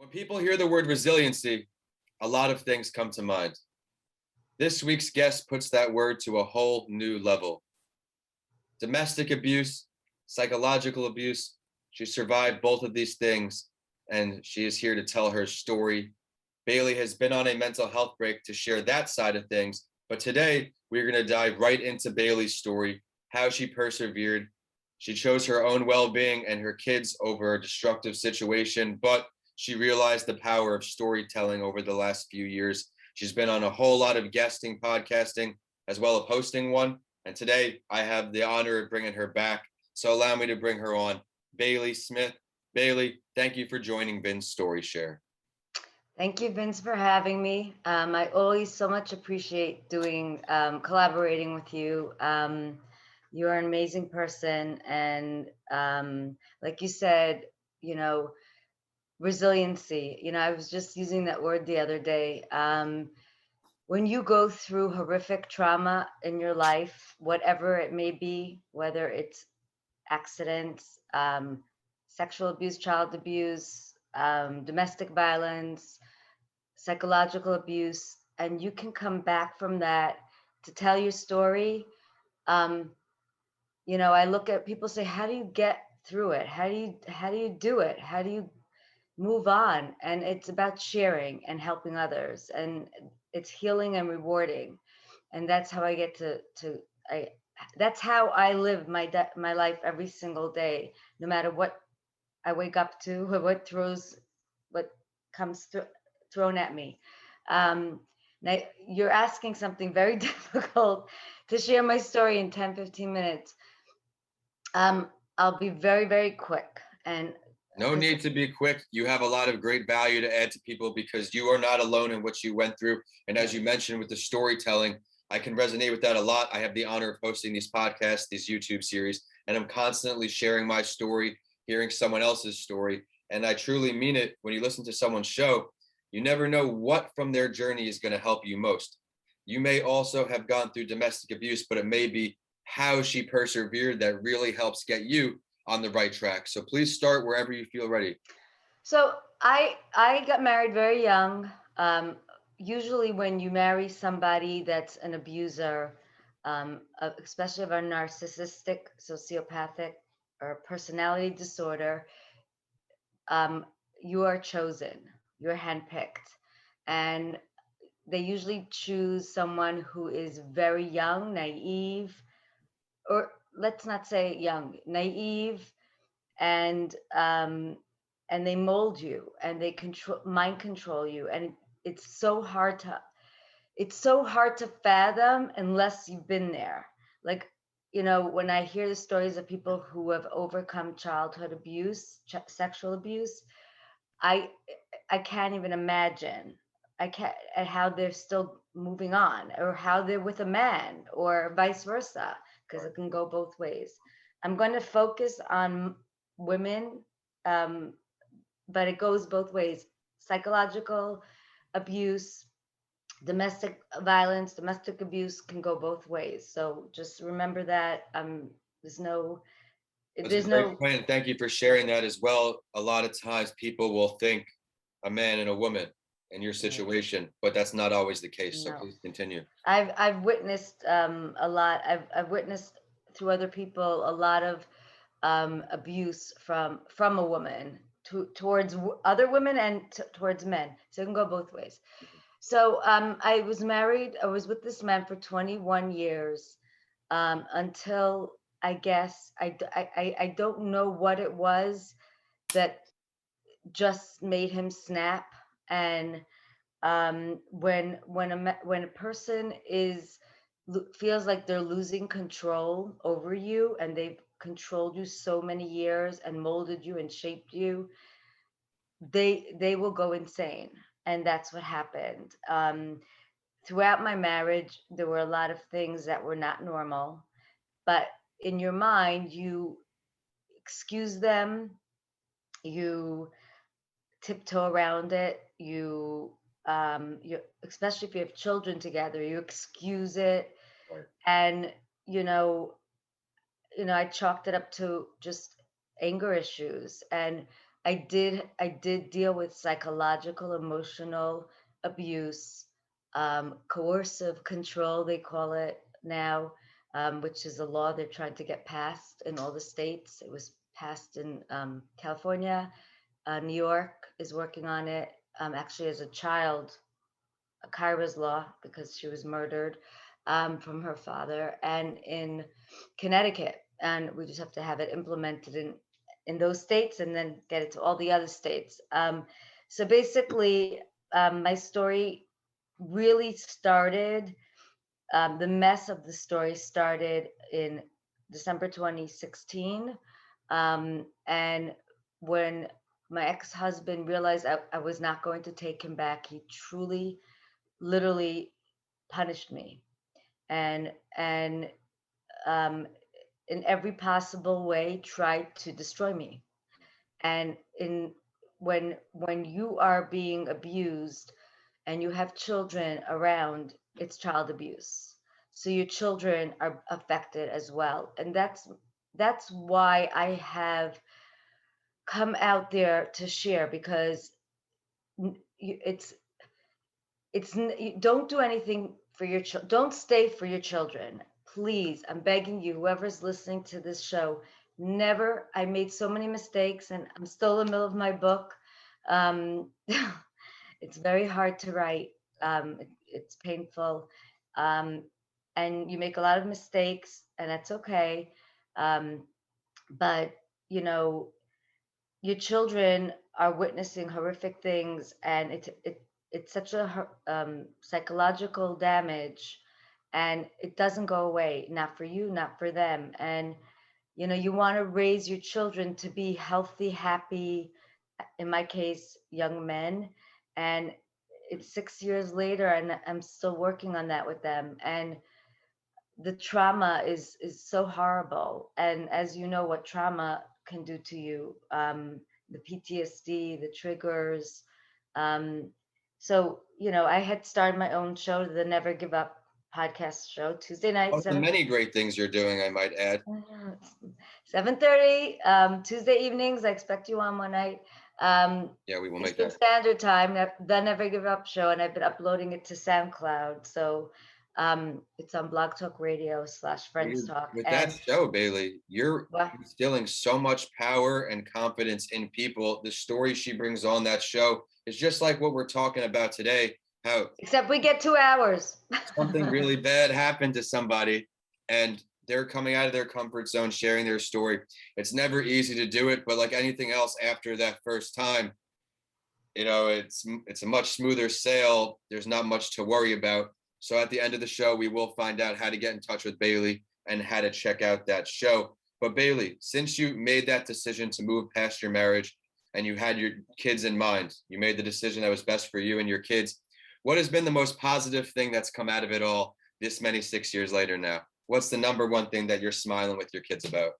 When people hear the word resiliency, a lot of things come to mind. This week's guest puts that word to a whole new level. Domestic abuse, psychological abuse. She survived both of these things, and she is here to tell her story. Bailey has been on a mental health break to share that side of things, but today we're going to dive right into Bailey's story, how she persevered. She chose her own well-being and her kids over a destructive situation, but she realized the power of storytelling over the last few years. She's been on a whole lot of guesting, podcasting, as well as hosting one. And today I have the honor of bringing her back. So allow me to bring her on, Bailey Smith. Bailey, thank you for joining Vin's Story Share. Thank you, Vince, for having me. I always so much appreciate doing collaborating with you. You're an amazing person, and like you said, you know, resiliency. I was just using that word the other day. When you go through horrific trauma in your life, whatever it may be, whether it's accidents, sexual abuse, child abuse, domestic violence, psychological abuse, and you can come back from that to tell your story. um, I look at people say, how do you get through it? How do you do it? How do you move on? And it's about sharing and helping others, and it's healing and rewarding. And that's how I get to I that's how I live my life every single day, no matter what I wake up to, or what comes thrown at me. Now you're asking something very difficult to share my story in 10, 15 minutes. I'll be very, very quick. And No because need to be quick. You have a lot of great value to add to people because you are not alone in what you went through. And as you mentioned with the storytelling, I can resonate with that a lot. I have the honor of hosting these podcasts, these YouTube series, and I'm constantly sharing my story, hearing someone else's story. And I truly mean it. When you listen to someone's show, you never know what from their journey is going to help you most. You may also have gone through domestic abuse, but it may be how she persevered that really helps get you on the right track. So please start wherever you feel ready. so I got married very young. Usually, when you marry somebody that's an abuser, especially of a narcissistic, sociopathic, or personality disorder, um, you are chosen. You're handpicked, and they usually choose someone who is very young, naive, or let's not say young, naive, and they mold you, and they mind control you, and it's so hard to fathom unless you've been there. Like, when I hear the stories of people who have overcome childhood abuse, sexual abuse, I I can't even imagine. I can't how they're still moving on, or how they're with a man, or vice versa, because it can go both ways. I'm going to focus on women, um, but it goes both ways. Psychological abuse, domestic violence, domestic abuse can go both ways. So just remember that. There's no, That's a there's great no, point. And thank you for sharing that as well. A lot of times people will think a man and a woman in your right, situation, but that's not always the case. So no. please continue. I've witnessed a lot. I've witnessed through other people a lot of abuse from a woman towards other women, and towards men. So it can go both ways. So I was married. I was with this man for 21 years, until I guess I don't know what it was that just made him snap. And when a person feels like they're losing control over you, and they've controlled you so many years and molded you and shaped you, they will go insane. And that's what happened. Throughout my marriage, there were a lot of things that were not normal, but in your mind you excuse them, you tiptoe around it, you especially if you have children together, you excuse it. Right. And you know I chalked it up to just anger issues. And I did deal with psychological, emotional abuse, coercive control, they call it now, which is a law they're trying to get passed in all the states. It was passed in California. New York is working on it. Actually, as a child, Kyra's law, because she was murdered from her father, and in Connecticut, and we just have to have it implemented in those states, and then get it to all the other states. So basically, my story really started. The mess of the story started in December 2016, and when my ex-husband realized I was not going to take him back, he truly literally punished me, and um, in every possible way tried to destroy me. And in when you are being abused and you have children around, it's child abuse, so your children are affected as well. And that's why I have come out there to share, because it's don't do anything for your children. Don't stay for your children, please. I'm begging you, whoever's listening to this show. Never. I made so many mistakes, and I'm still in the middle of my book. um, it's very hard to write. It's painful, um, and you make a lot of mistakes, and that's okay. um, but you know your children are witnessing horrific things, and it's such a psychological damage, and it doesn't go away, not for you, not for them. And you want to raise your children to be healthy, happy, in my case, young men. And it's 6 years later, and I'm still working on that with them. And the trauma is so horrible. And as you know, what trauma can do to you, the PTSD, the triggers. um, so I had started my own show, the Never Give Up podcast show, Tuesday night, One of the 7 many great things you're doing, I might add. 7:30, Tuesday evenings. I expect you on one night, Yeah, we will make Eastern that. Standard Time, the Never Give Up show. And I've been uploading it to SoundCloud. So it's on Blog Talk Radio / Friends Talk. With that And show, Bailey, you're what? instilling so much power and confidence in people. The story she brings on that show is just like what we're talking about today. How Except we get 2 hours. something really bad happened to somebody and they're coming out of their comfort zone, sharing their story. It's never easy to do it, but like anything else, after that first time, it's a much smoother sail. There's not much to worry about. So at the end of the show, we will find out how to get in touch with Bailey and how to check out that show. But Bailey, since you made that decision to move past your marriage and you had your kids in mind, you made the decision that was best for you and your kids. What has been the most positive thing that's come out of it all this many 6 years later now? What's the number one thing that you're smiling with your kids about?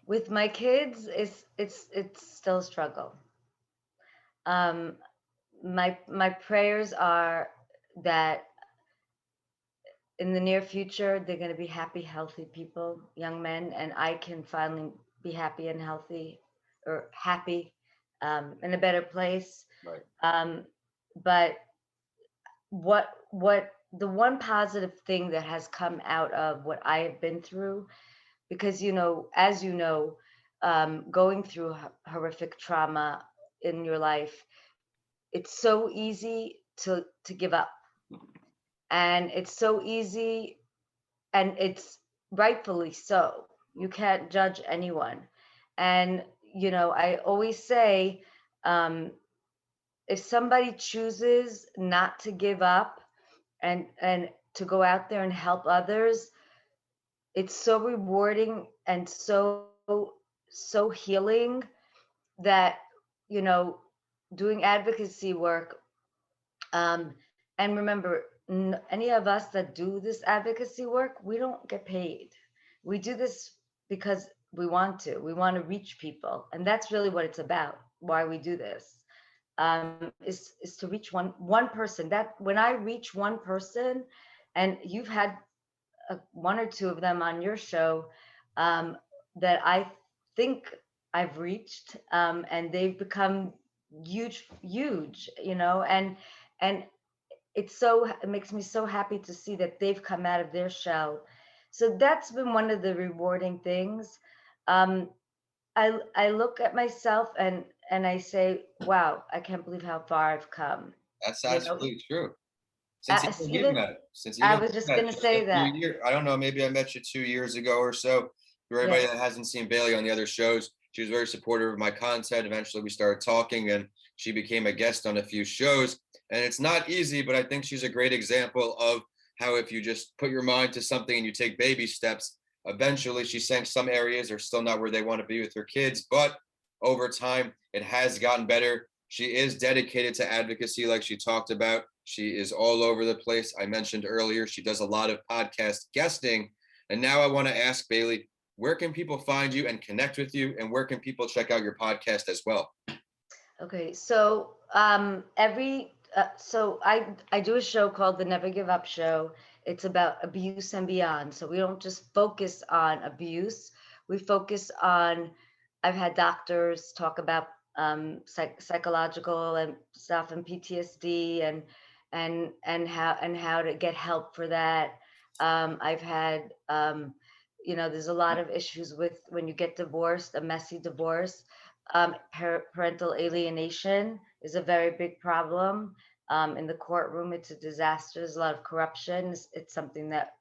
With my kids, it's still a struggle. Um, my prayers are that in the near future they're going to be happy, healthy people, young men, and I can finally be happy and healthy, or happy, in a better place. Right. But what the one positive thing that has come out of what I have been through, because as going through horrific trauma in your life, it's so easy to give up, and it's so easy, and it's rightfully so. You can't judge anyone. And I always say, um, if somebody chooses not to give up, and to go out there and help others, it's so rewarding and so healing, that you know doing advocacy work. And remember, any of us that do this advocacy work, we don't get paid. We do this because we want to reach people, and that's really what it's about, why we do this. Is to reach one person. That when I reach one person, and you've had one or two of them on your show, that I think I've reached, and they've become huge, huge, and it makes me so happy to see that they've come out of their shell. So that's been one of the rewarding things. Um, I look at myself and I say, wow, I can't believe how far I've come. That's You know, absolutely true. even Since I even was you just met gonna just a say few that. years, I don't know, maybe I met you 2 years ago or so. For everybody that Yes. hasn't seen Bailey on the other shows, she was very supportive of my content. Eventually, we started talking, and she became a guest on a few shows. And it's not easy, but I think she's a great example of how if you just put your mind to something and you take baby steps, eventually she's saying some areas are still not where they want to be with her kids, but over time, it has gotten better. She is dedicated to advocacy, like she talked about. She is all over the place. I mentioned earlier, she does a lot of podcast guesting. And now I want to ask Bailey, where can people find you and connect with you? And where can people check out your podcast as well? Okay, so I do a show called the Never Give Up Show. It's about abuse and beyond. So we don't just focus on abuse. We focus on. I've had doctors talk about psychological and stuff and PTSD and how to get help for that. I've had there's a lot of issues with when you get divorced, a messy divorce. Parental alienation is a very big problem. In the courtroom, it's a disaster. There's a lot of corruption. It's something that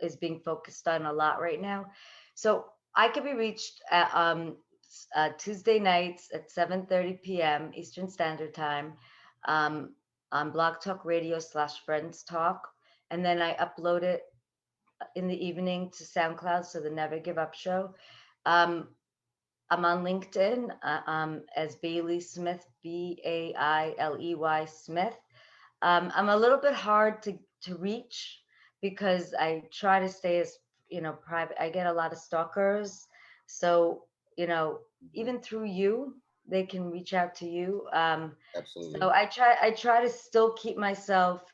is being focused on a lot right now. So I can be reached at Tuesday nights at 7:30 p.m. Eastern Standard Time, um, on Blog Talk Radio /Friends Talk, and then I upload it in the evening to SoundCloud. So the Never Give Up Show. Um, I'm on LinkedIn as Bailey Smith, Bailey Smith. I'm a little bit hard to reach because I try to stay as private. I get a lot of stalkers, so you know Mhm. even through you, they can reach out to you. So Absolutely. I try to still keep myself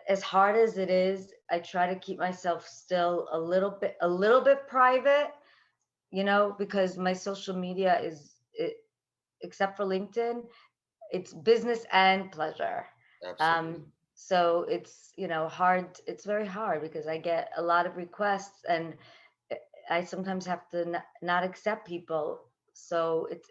as hard as it is. I try to keep myself still a little bit private, because my social media except for LinkedIn, it's business and pleasure. Absolutely. Um, so it's, hard. It's very hard because I get a lot of requests and I sometimes have to not accept people. So it's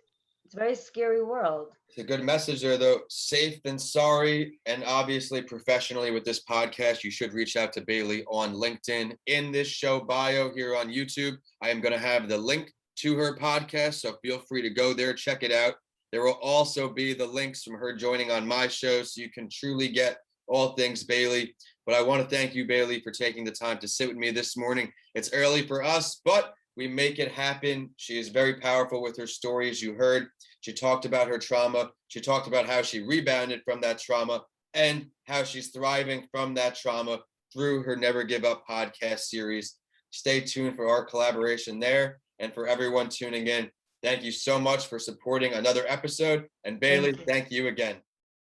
a very scary world. It's a good message there, though. Safe and sorry, and obviously professionally with this podcast, you should reach out to Bailey on LinkedIn. In this show bio here on YouTube, I am going to have the link to her podcast, so feel free to go there, check it out. There will also be the links from her joining on my show, so you can truly get all things Bailey. But I want to thank you, Bailey, for taking the time to sit with me this morning. It's early for us, but we make it happen. She is very powerful with her stories. You heard she talked about her trauma. She talked about how she rebounded from that trauma and how she's thriving from that trauma through her Never Give Up podcast series. Stay tuned for our collaboration there. And for everyone tuning in, thank you so much for supporting another episode. And Bailey, Thank you. thank you again.